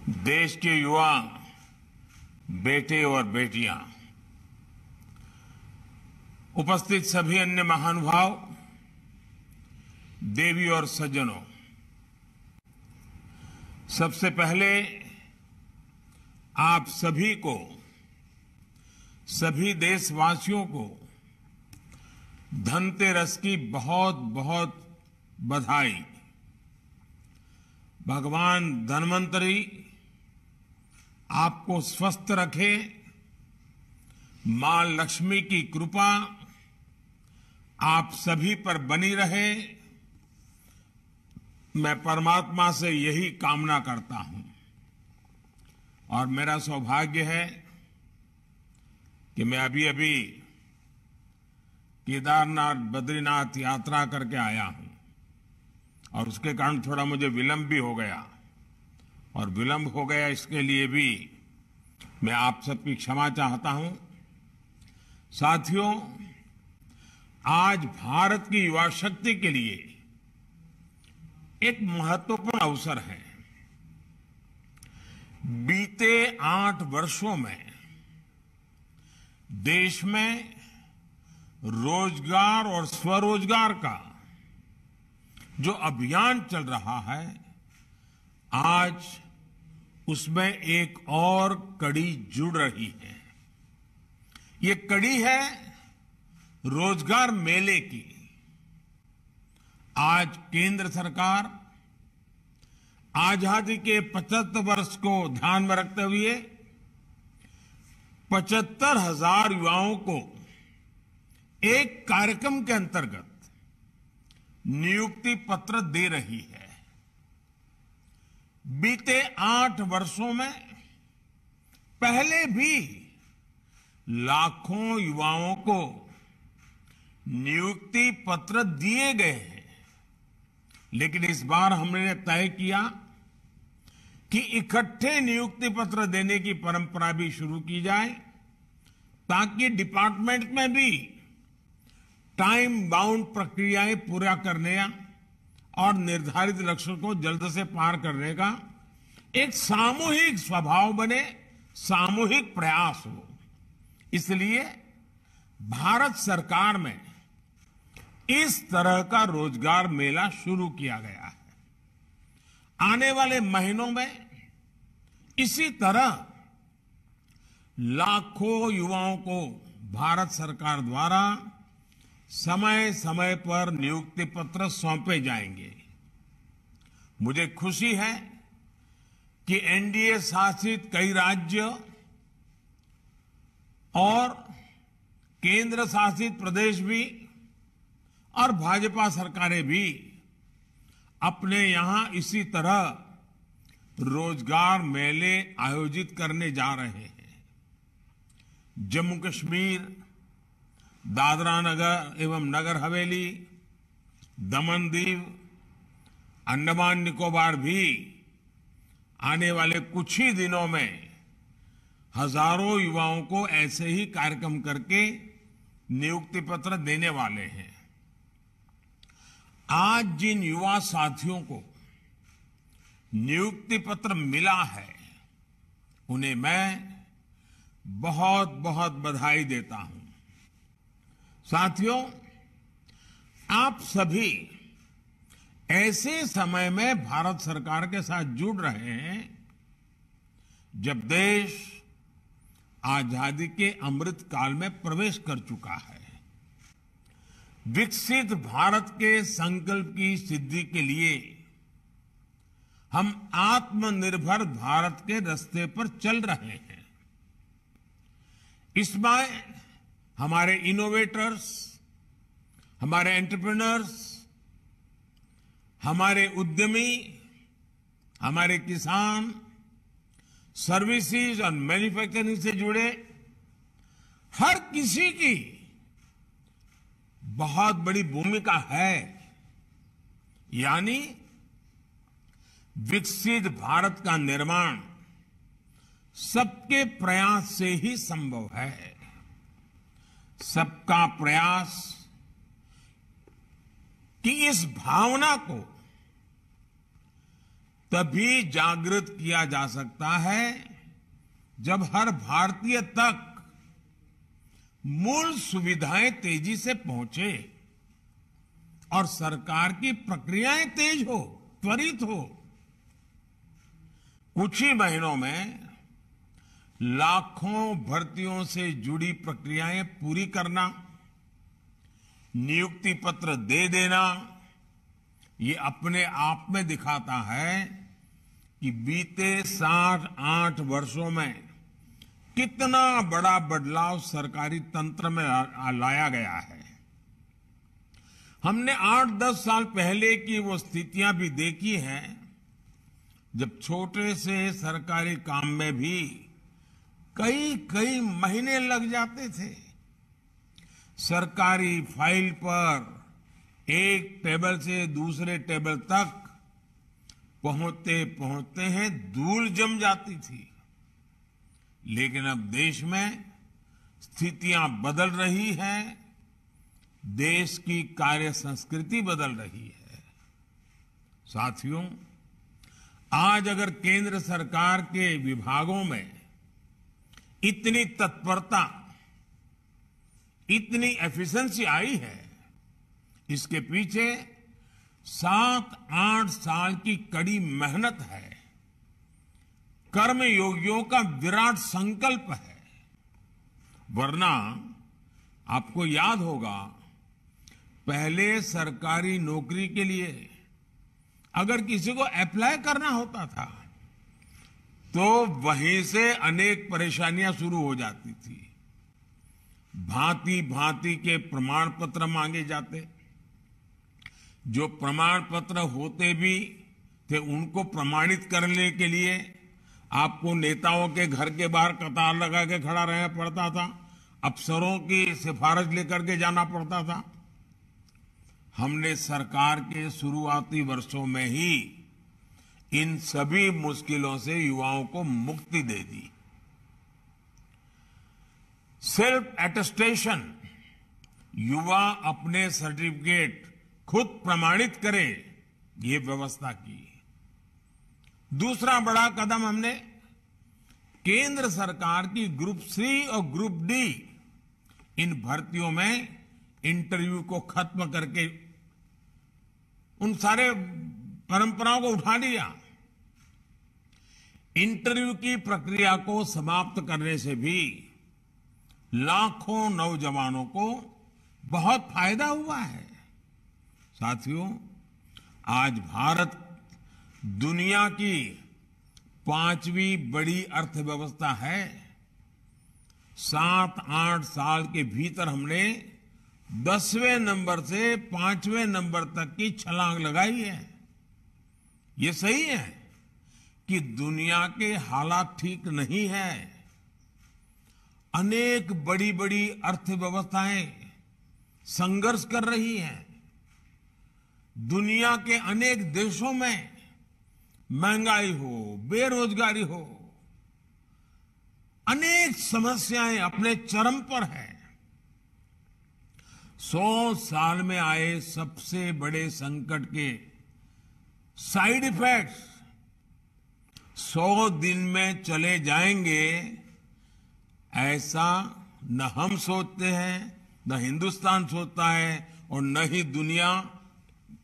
देश के युवा बेटे और बेटियां, उपस्थित सभी अन्य महानुभाव, देवी और सज्जनों, सबसे पहले आप सभी को, सभी देशवासियों को धनतेरस की बहुत बहुत बधाई। भगवान धन्वंतरी आपको स्वस्थ रखे, मां लक्ष्मी की कृपा आप सभी पर बनी रहे। मैं परमात्मा से यही कामना करता हूं और मेरा सौभाग्य है कि मैं अभी केदारनाथ बद्रीनाथ यात्रा करके आया हूं और उसके कारण थोड़ा मुझे विलंब भी हो गया, और विलंब हो गया इसके लिए भी मैं आप सबकी क्षमा चाहता हूं। साथियों, आज भारत की युवा शक्ति के लिए एक महत्वपूर्ण अवसर है। बीते 8 वर्षों में देश में रोजगार और स्वरोजगार का जो अभियान चल रहा है, आज उसमें एक और कड़ी जुड़ रही है। ये कड़ी है रोजगार मेले की। आज केंद्र सरकार आजादी के 75 वर्ष को ध्यान में रखते हुए 75,000 युवाओं को एक कार्यक्रम के अंतर्गत नियुक्ति पत्र दे रही है। बीते 8 वर्षों में पहले भी लाखों युवाओं को नियुक्ति पत्र दिए गए हैं, लेकिन इस बार हमने तय किया कि इकट्ठे नियुक्ति पत्र देने की परंपरा भी शुरू की जाए, ताकि डिपार्टमेंट में भी टाइम बाउंड प्रक्रियाएं पूरा करने और निर्धारित लक्ष्य को जल्द से पार करने का एक सामूहिक स्वभाव बने, सामूहिक प्रयास हो। इसलिए भारत सरकार में इस तरह का रोजगार मेला शुरू किया गया है। आने वाले महीनों में इसी तरह लाखों युवाओं को भारत सरकार द्वारा समय समय पर नियुक्ति पत्र सौंपे जाएंगे। मुझे खुशी है कि एनडीए शासित कई राज्य और केंद्र शासित प्रदेश भी और भाजपा सरकारें भी अपने यहां इसी तरह रोजगार मेले आयोजित करने जा रहे हैं। जम्मू कश्मीर, दादरा नगर एवं नगर हवेली, दमन दीव, अंडमान निकोबार भी आने वाले कुछ ही दिनों में हजारों युवाओं को ऐसे ही कार्यक्रम करके नियुक्ति पत्र देने वाले हैं। आज जिन युवा साथियों को नियुक्ति पत्र मिला है, उन्हें मैं बहुत बहुत बधाई देता हूं। साथियों, आप सभी ऐसे समय में भारत सरकार के साथ जुड़ रहे हैं जब देश आजादी के अमृत काल में प्रवेश कर चुका है। विकसित भारत के संकल्प की सिद्धि के लिए हम आत्मनिर्भर भारत के रास्ते पर चल रहे हैं। इसमें हमारे इनोवेटर्स, हमारे एंटरप्रेन्योर्स, हमारे उद्यमी, हमारे किसान, सर्विसेज और मैन्युफैक्चरिंग से जुड़े हर किसी की बहुत बड़ी भूमिका है। यानी विकसित भारत का निर्माण सबके प्रयास से ही संभव है। सबका प्रयास की इस भावना को तभी जागृत किया जा सकता है जब हर भारतीय तक मूल सुविधाएं तेजी से पहुंचे और सरकार की प्रक्रियाएं तेज हो, त्वरित हो। कुछ ही महीनों में लाखों भर्तियों से जुड़ी प्रक्रियाएं पूरी करना, नियुक्ति पत्र दे देना, ये अपने आप में दिखाता है कि बीते 7-8 वर्षों में कितना बड़ा बदलाव सरकारी तंत्र में लाया गया है। हमने 8-10 साल पहले की वो स्थितियां भी देखी हैं जब छोटे से सरकारी काम में भी कई महीने लग जाते थे। सरकारी फाइल पर एक टेबल से दूसरे टेबल तक पहुंचते पहुंचते हैं धूल जम जाती थी। लेकिन अब देश में स्थितियां बदल रही हैं, देश की कार्य संस्कृति बदल रही है। साथियों, आज अगर केंद्र सरकार के विभागों में इतनी तत्परता, इतनी एफिशिएंसी आई है, इसके पीछे 7-8 साल की कड़ी मेहनत है, कर्मयोगियों का विराट संकल्प है। वरना आपको याद होगा, पहले सरकारी नौकरी के लिए अगर किसी को अप्लाई करना होता था तो वहीं से अनेक परेशानियां शुरू हो जाती थी। भांति भांति के प्रमाण पत्र मांगे जाते, जो प्रमाण पत्र होते भी थे उनको प्रमाणित करने के लिए आपको नेताओं के घर के बाहर कतार लगा के खड़ा रहना पड़ता था, अफसरों की सिफारिश लेकर के जाना पड़ता था। हमने सरकार के शुरुआती वर्षों में ही इन सभी मुश्किलों से युवाओं को मुक्ति दे दी। सेल्फ अटेस्टेशन, युवा अपने सर्टिफिकेट खुद प्रमाणित करे, ये व्यवस्था की। दूसरा बड़ा कदम हमने केंद्र सरकार की ग्रुप सी और ग्रुप डी इन भर्तियों में इंटरव्यू को खत्म करके उन सारे परंपराओं को उठा लिया। इंटरव्यू की प्रक्रिया को समाप्त करने से भी लाखों नौजवानों को बहुत फायदा हुआ है। साथियों, आज भारत दुनिया की 5वीं बड़ी अर्थव्यवस्था है। 7-8 साल के भीतर हमने 10वें नंबर से 5वें नंबर तक की छलांग लगाई है। ये सही है कि दुनिया के हालात ठीक नहीं है। अनेक बड़ी बड़ी अर्थव्यवस्थाएं संघर्ष कर रही हैं। दुनिया के अनेक देशों में महंगाई हो, बेरोजगारी हो, अनेक समस्याएं अपने चरम पर हैं। 100 साल में आए सबसे बड़े संकट के साइड इफेक्ट्स 100 दिन में चले जाएंगे, ऐसा न हम सोचते हैं, न हिंदुस्तान सोचता है और न ही दुनिया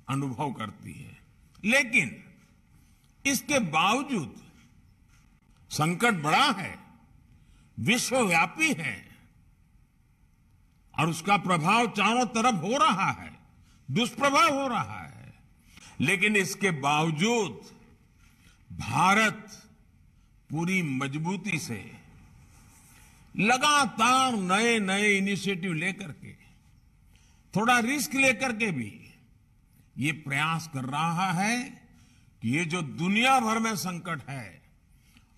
अनुभव करती है। लेकिन इसके बावजूद संकट बड़ा है, विश्वव्यापी है और उसका प्रभाव चारों तरफ हो रहा है, दुष्प्रभाव हो रहा है। लेकिन इसके बावजूद भारत पूरी मजबूती से लगातार नए नए इनिशिएटिव लेकर के, थोड़ा रिस्क लेकर के भी ये प्रयास कर रहा है कि ये जो दुनिया भर में संकट है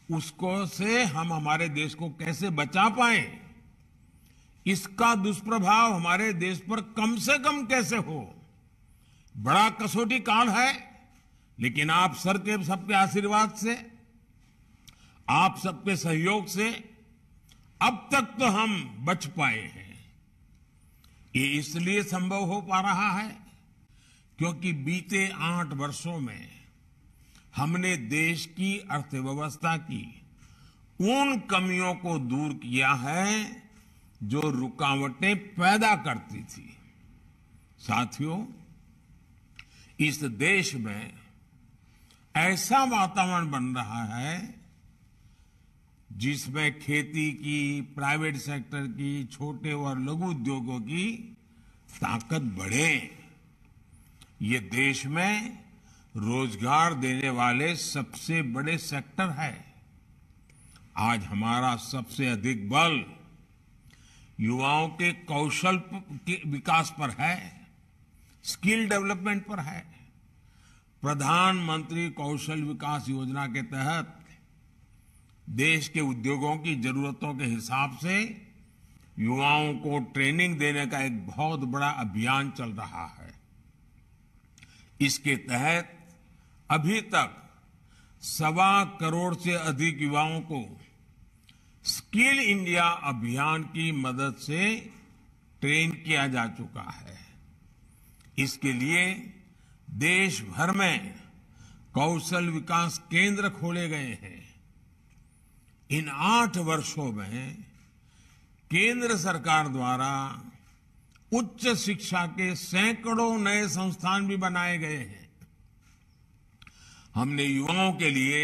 उसको से हम हमारे देश को कैसे बचा पाए, इसका दुष्प्रभाव हमारे देश पर कम से कम कैसे हो। बड़ा कसौटी काल है, लेकिन आप सबके आशीर्वाद से, आप सबके सहयोग से अब तक तो हम बच पाए हैं। ये इसलिए संभव हो पा रहा है क्योंकि बीते 8 वर्षों में हमने देश की अर्थव्यवस्था की उन कमियों को दूर किया है जो रुकावटें पैदा करती थी। साथियों, इस देश में ऐसा वातावरण बन रहा है जिसमें खेती की, प्राइवेट सेक्टर की, छोटे और लघु उद्योगों की ताकत बढ़े। ये देश में रोजगार देने वाले सबसे बड़े सेक्टर है। आज हमारा सबसे अधिक बल युवाओं के कौशल के विकास पर है, स्किल डेवलपमेंट पर है। प्रधानमंत्री कौशल विकास योजना के तहत देश के उद्योगों की जरूरतों के हिसाब से युवाओं को ट्रेनिंग देने का एक बहुत बड़ा अभियान चल रहा है। इसके तहत अभी तक 1.25 करोड़ से अधिक युवाओं को स्किल इंडिया अभियान की मदद से ट्रेन किया जा चुका है। इसके लिए देश भर में कौशल विकास केंद्र खोले गए हैं। इन 8 वर्षों में केंद्र सरकार द्वारा उच्च शिक्षा के सैकड़ों नए संस्थान भी बनाए गए हैं। हमने युवाओं के लिए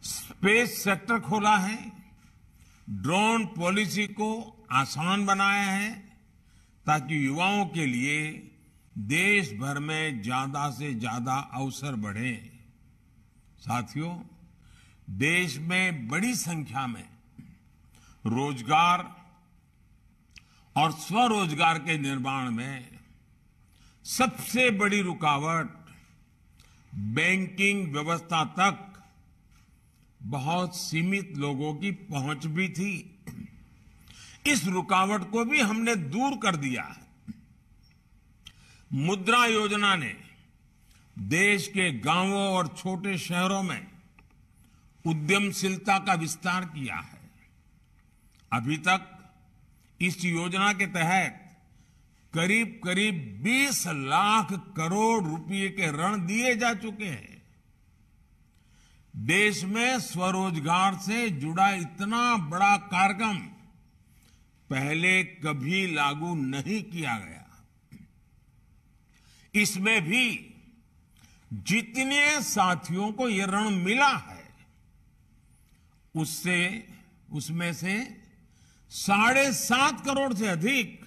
स्पेस सेक्टर खोला है, ड्रोन पॉलिसी को आसान बनाया है ताकि युवाओं के लिए देश भर में ज्यादा से ज्यादा अवसर बढ़े। साथियों, देश में बड़ी संख्या में रोजगार और स्वरोजगार के निर्माण में सबसे बड़ी रुकावट बैंकिंग व्यवस्था तक बहुत सीमित लोगों की पहुंच भी थी। इस रुकावट को भी हमने दूर कर दिया है। मुद्रा योजना ने देश के गांवों और छोटे शहरों में उद्यमशीलता का विस्तार किया है। अभी तक इस योजना के तहत करीब करीब 20 लाख करोड़ रुपए के ऋण दिए जा चुके हैं। देश में स्वरोजगार से जुड़ा इतना बड़ा कार्यक्रम पहले कभी लागू नहीं किया गया। इसमें भी जितने साथियों को ये ऋण मिला है उसमें से 7.5 करोड़ से अधिक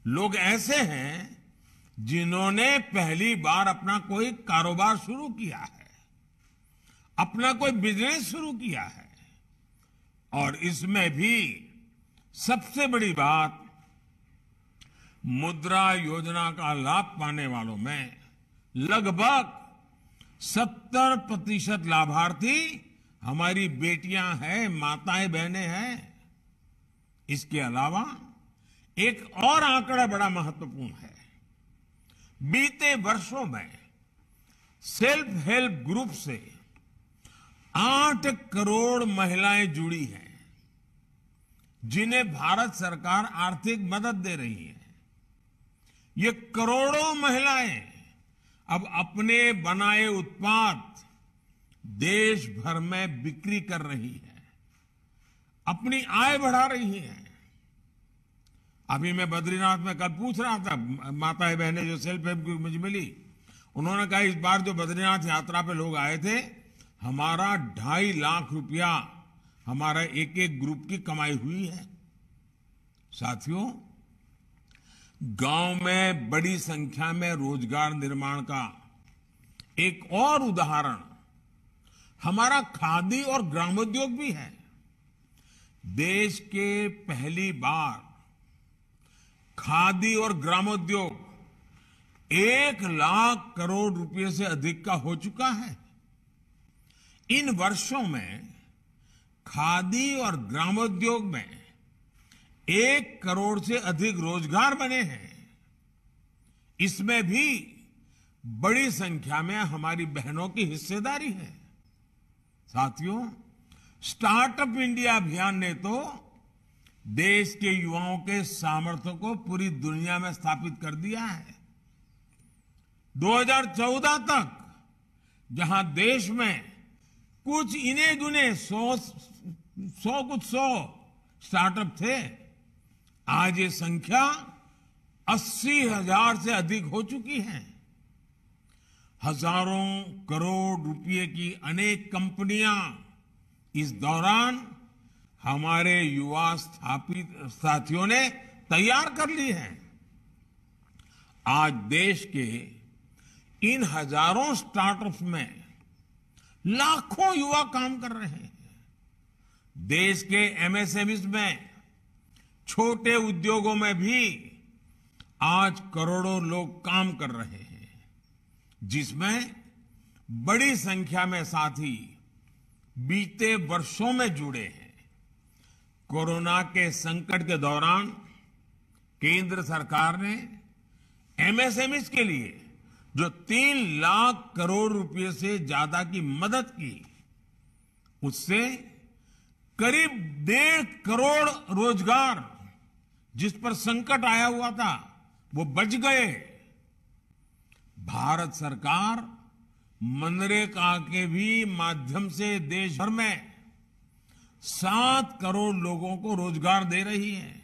लोग ऐसे हैं जिन्होंने पहली बार अपना कोई कारोबार शुरू किया है, अपना कोई बिजनेस शुरू किया है। और इसमें भी सबसे बड़ी बात, मुद्रा योजना का लाभ पाने वालों में लगभग 70% लाभार्थी हमारी बेटियां हैं, माताएं बहनें हैं। इसके अलावा एक और आंकड़ा बड़ा महत्वपूर्ण है। बीते वर्षों में सेल्फ हेल्प ग्रुप से 8 करोड़ महिलाएं जुड़ी हैं, जिन्हें भारत सरकार आर्थिक मदद दे रही है। ये करोड़ों महिलाएं अब अपने बनाए उत्पाद देश भर में बिक्री कर रही है, अपनी आय बढ़ा रही है। अभी मैं बद्रीनाथ में कल पूछ रहा था, माताएं बहनें जो सेल्फ हेल्प ग्रुप मुझे मिली, उन्होंने कहा इस बार जो बद्रीनाथ यात्रा पे लोग आए थे, हमारा 2.5 लाख रुपया हमारा एक एक ग्रुप की कमाई हुई है। साथियों, गांव में बड़ी संख्या में रोजगार निर्माण का एक और उदाहरण हमारा खादी और ग्रामोद्योग भी है। देश के पहली बार खादी और ग्रामोद्योग 1 लाख करोड़ रुपए से अधिक का हो चुका है। इन वर्षों में खादी और ग्रामोद्योग में 1 करोड़ से अधिक रोजगार बने हैं। इसमें भी बड़ी संख्या में हमारी बहनों की हिस्सेदारी है। साथियों, स्टार्टअप इंडिया अभियान ने तो देश के युवाओं के सामर्थ्य को पूरी दुनिया में स्थापित कर दिया है। 2014 तक जहां देश में कुछ इने दुने 100 स्टार्टअप थे, आज ये संख्या 80,000 से अधिक हो चुकी है। हजारों करोड़ रुपए की अनेक कंपनियां इस दौरान हमारे युवा साथियों ने तैयार कर ली है। आज देश के इन हजारों स्टार्टअप्स में लाखों युवा काम कर रहे हैं। देश के एमएसएमईज में, छोटे उद्योगों में भी आज करोड़ों लोग काम कर रहे हैं, जिसमें बड़ी संख्या में साथी बीते वर्षों में जुड़े हैं। कोरोना के संकट के दौरान केंद्र सरकार ने एमएसएमईज के लिए जो 3 लाख करोड़ रुपए से ज्यादा की मदद की, उससे करीब 1.5 करोड़ रोजगार जिस पर संकट आया हुआ था वो बच गए। भारत सरकार मनरेगा के भी माध्यम से देश भर में 7 करोड़ लोगों को रोजगार दे रही है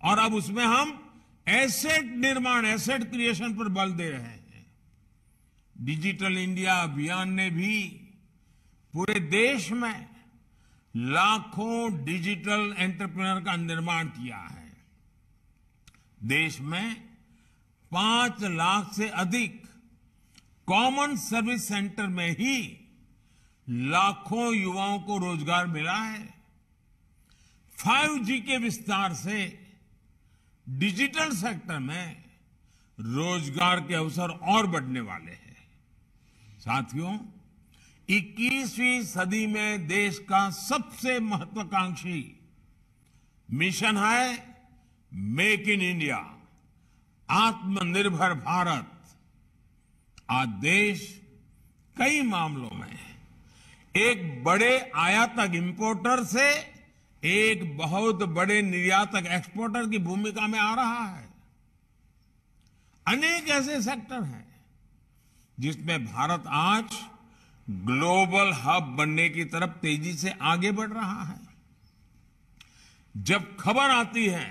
और अब उसमें हम एसेट निर्माण, एसेट क्रिएशन पर बल दे रहे हैं। डिजिटल इंडिया अभियान ने भी पूरे देश में लाखों डिजिटल एंटरप्रेन्योर का निर्माण किया है। देश में 5 लाख से अधिक कॉमन सर्विस सेंटर में ही लाखों युवाओं को रोजगार मिला है। 5G के विस्तार से डिजिटल सेक्टर में रोजगार के अवसर और बढ़ने वाले हैं। साथियों, 21वीं सदी में देश का सबसे महत्वाकांक्षी मिशन है मेक इन इंडिया, आत्मनिर्भर भारत। आज देश कई मामलों में एक बड़े आयातक इंपोर्टर से एक बहुत बड़े निर्यातक एक्सपोर्टर की भूमिका में आ रहा है। अनेक ऐसे सेक्टर हैं जिसमें भारत आज ग्लोबल हब बनने की तरफ तेजी से आगे बढ़ रहा है। जब खबर आती है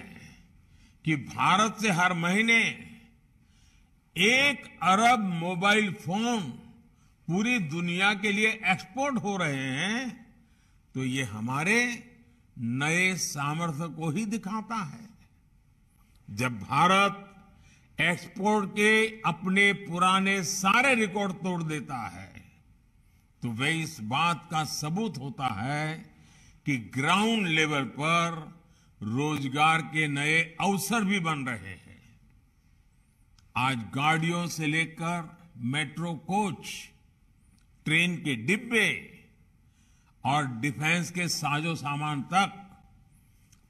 कि भारत से हर महीने 1 अरब मोबाइल फोन पूरी दुनिया के लिए एक्सपोर्ट हो रहे हैं, तो ये हमारे नए सामर्थ्य को ही दिखाता है। जब भारत एक्सपोर्ट के अपने पुराने सारे रिकॉर्ड तोड़ देता है, तो वे इस बात का सबूत होता है कि ग्राउंड लेवल पर रोजगार के नए अवसर भी बन रहे हैं। आज गाड़ियों से लेकर मेट्रो कोच, ट्रेन के डिब्बे और डिफेंस के साजो सामान तक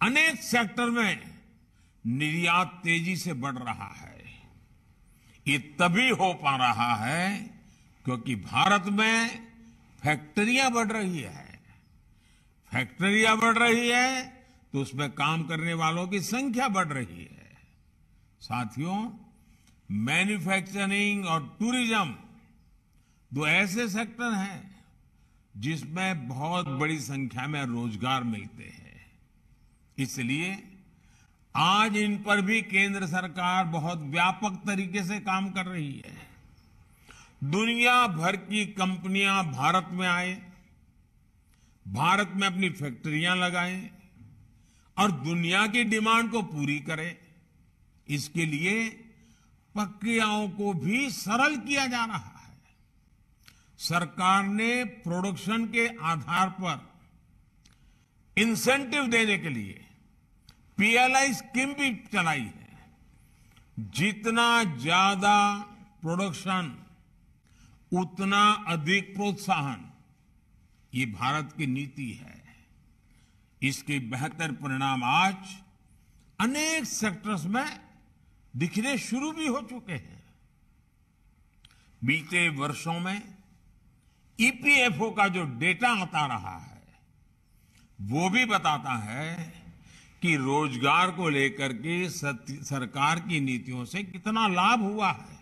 अनेक सेक्टर में निर्यात तेजी से बढ़ रहा है। ये तभी हो पा रहा है क्योंकि भारत में फैक्ट्रियां बढ़ रही है। फैक्ट्रियां बढ़ रही है तो उसमें काम करने वालों की संख्या बढ़ रही है। साथियों, मैन्युफैक्चरिंग और टूरिज्म 2 ऐसे सेक्टर हैं जिसमें बहुत बड़ी संख्या में रोजगार मिलते हैं। इसलिए आज इन पर भी केंद्र सरकार बहुत व्यापक तरीके से काम कर रही है। दुनिया भर की कंपनियां भारत में आए, भारत में अपनी फैक्ट्रियां लगाएं और दुनिया की डिमांड को पूरी करें। इसके लिए प्रक्रियाओं को भी सरल किया जा रहा है। सरकार ने प्रोडक्शन के आधार पर इंसेंटिव देने के लिए पीएलआई स्कीम भी चलाई है। जितना ज्यादा प्रोडक्शन उतना अधिक प्रोत्साहन, ये भारत की नीति है। इसके बेहतर परिणाम आज अनेक सेक्टर्स में दिखने शुरू भी हो चुके हैं। बीते वर्षों में ईपीएफओ का जो डेटा आता रहा है वो भी बताता है कि रोजगार को लेकर के सरकार की नीतियों से कितना लाभ हुआ है।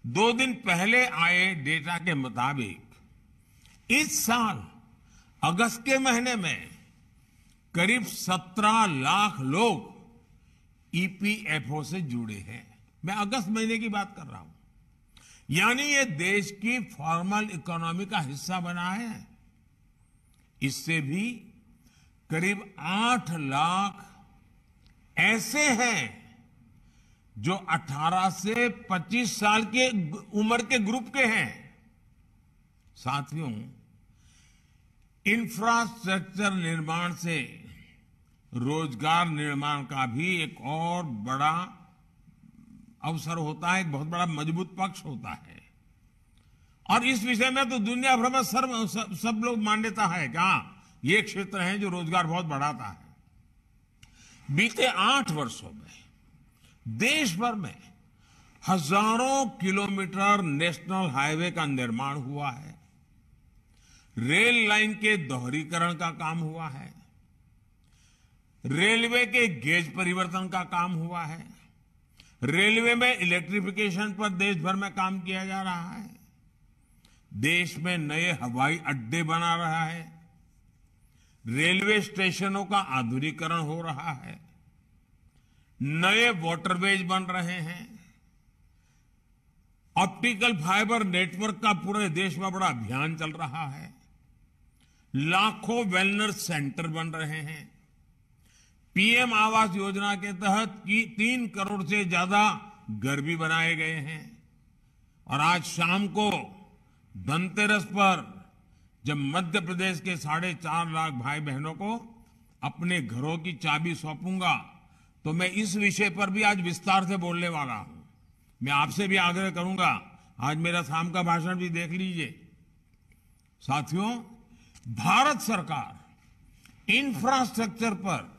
2 दिन पहले आए डेटा के मुताबिक इस साल अगस्त के महीने में करीब 17 लाख लोग ईपीएफओ से जुड़े हैं। मैं अगस्त महीने की बात कर रहा हूं। यानी ये देश की फॉर्मल इकोनॉमी का हिस्सा बना है। इससे भी करीब 8 लाख ऐसे हैं जो 18 से 25 साल के उम्र के ग्रुप के हैं। साथियों, इंफ्रास्ट्रक्चर निर्माण से रोजगार निर्माण का भी एक और बड़ा अवसर होता है, एक बहुत बड़ा मजबूत पक्ष होता है। और इस विषय में तो दुनिया भर में सब लोग मान्यता है कि हाँ, ये क्षेत्र है जो रोजगार बहुत बढ़ाता है। बीते 8 वर्षों में देश भर में हजारों किलोमीटर नेशनल हाईवे का निर्माण हुआ है। रेल लाइन के दोहरीकरण का काम हुआ है। रेलवे के गेज परिवर्तन का काम हुआ है। रेलवे में इलेक्ट्रिफिकेशन पर देश भर में काम किया जा रहा है। देश में नए हवाई अड्डे बना रहा है। रेलवे स्टेशनों का आधुनिकीकरण हो रहा है। नए वाटरवेज बन रहे हैं। ऑप्टिकल फाइबर नेटवर्क का पूरे देश में बड़ा अभियान चल रहा है। लाखों वेलनेस सेंटर बन रहे हैं। पीएम आवास योजना के तहत 3 करोड़ से ज्यादा घर भी बनाए गए हैं। और आज शाम को धनतेरस पर जब मध्य प्रदेश के 4.5 लाख भाई बहनों को अपने घरों की चाबी सौंपूंगा, तो मैं इस विषय पर भी आज विस्तार से बोलने वाला हूं। मैं आपसे भी आग्रह करूंगा, आज मेरा शाम का भाषण भी देख लीजिए। साथियों, भारत सरकार इंफ्रास्ट्रक्चर पर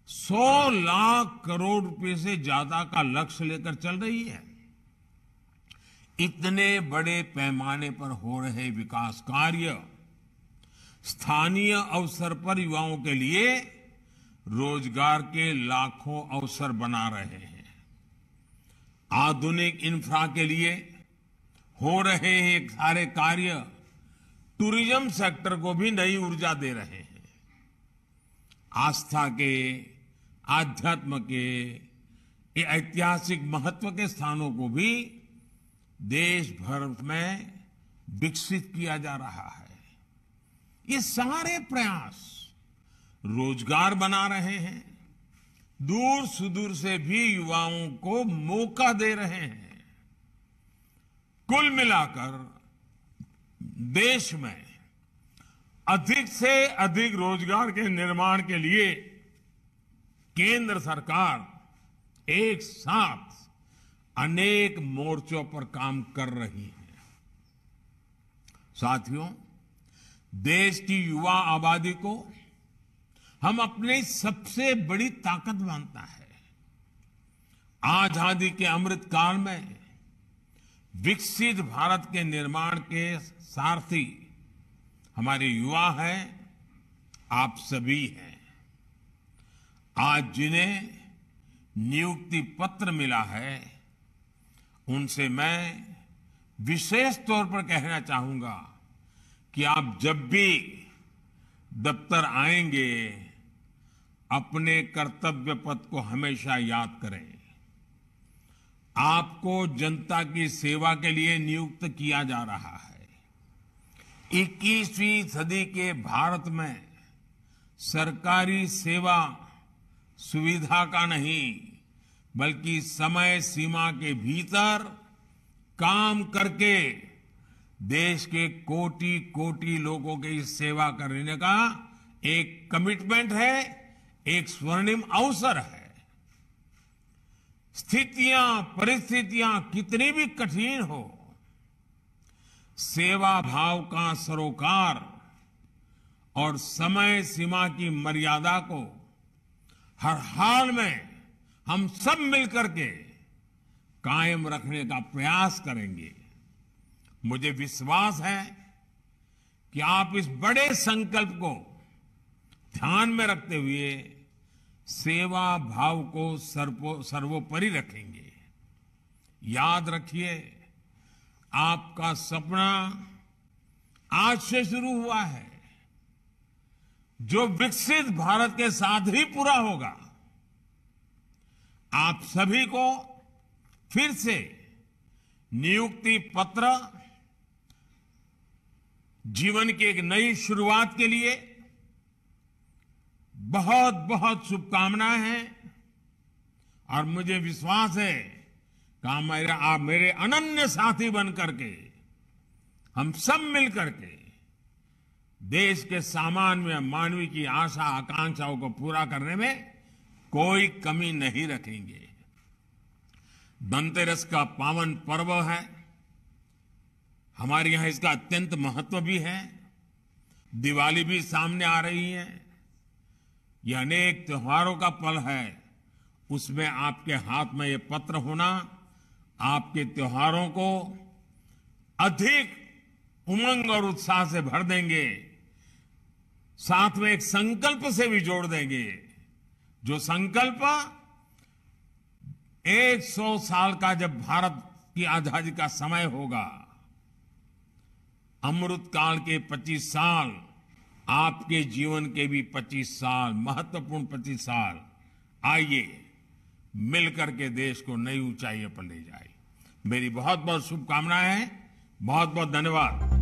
100 लाख करोड़ रुपए से ज्यादा का लक्ष्य लेकर चल रही है। इतने बड़े पैमाने पर हो रहे विकास कार्य स्थानीय अवसर पर युवाओं के लिए रोजगार के लाखों अवसर बना रहे हैं। आधुनिक इंफ्रा के लिए हो रहे ये सारे कार्य टूरिज्म सेक्टर को भी नई ऊर्जा दे रहे हैं। आस्था के, आध्यात्म के, ये ऐतिहासिक महत्व के स्थानों को भी देश भर में विकसित किया जा रहा है। ये सारे प्रयास रोजगार बना रहे हैं। दूर सुदूर से भी युवाओं को मौका दे रहे हैं। कुल मिलाकर देश में अधिक से अधिक रोजगार के निर्माण के लिए केंद्र सरकार एक साथ अनेक मोर्चों पर काम कर रही है। साथियों, देश की युवा आबादी को हम अपनी सबसे बड़ी ताकत मानता है। आजादी के अमृत काल में विकसित भारत के निर्माण के सारथी हमारे युवा हैं, आप सभी हैं। आज जिन्हें नियुक्ति पत्र मिला है, उनसे मैं विशेष तौर पर कहना चाहूंगा कि आप जब भी दफ्तर आएंगे, अपने कर्तव्य पथ को हमेशा याद करें। आपको जनता की सेवा के लिए नियुक्त किया जा रहा है। 21वीं सदी के भारत में सरकारी सेवा सुविधा का नहीं, बल्कि समय सीमा के भीतर काम करके देश के कोटि कोटि लोगों की सेवा करने का एक कमिटमेंट है, एक स्वर्णिम अवसर है। स्थितियां, परिस्थितियां कितनी भी कठिन हो, सेवा भाव का सरोकार और समय सीमा की मर्यादा को हर हाल में हम सब मिलकर के कायम रखने का प्रयास करेंगे। मुझे विश्वास है कि आप इस बड़े संकल्प को ध्यान में रखते हुए सेवा भाव को सर्वोपरि रखेंगे। याद रखिए, आपका सपना आज से शुरू हुआ है, जो विकसित भारत के साथ ही पूरा होगा। आप सभी को फिर से नियुक्ति पत्र, जीवन की एक नई शुरुआत के लिए बहुत बहुत शुभकामनाएं हैं। और मुझे विश्वास है कि आप मेरे अनन्य साथी बन करके, हम सब मिलकर के देश के सामान्य मानवी की आशा आकांक्षाओं को पूरा करने में कोई कमी नहीं रखेंगे। धनतेरस का पावन पर्व है, हमारे यहां इसका अत्यंत महत्व भी है। दिवाली भी सामने आ रही है। यह अनेक त्योहारों का पल है। उसमें आपके हाथ में ये पत्र होना आपके त्योहारों को अधिक उमंग और उत्साह से भर देंगे, साथ में एक संकल्प से भी जोड़ देंगे, जो संकल्प 100 साल का जब भारत की आजादी का समय होगा, अमृत काल के 25 साल, आपके जीवन के भी 25 साल, महत्वपूर्ण 25 साल, आइए मिलकर के देश को नई ऊंचाइयों पर ले जाए। मेरी बहुत बहुत शुभकामनाएं हैं। बहुत बहुत धन्यवाद।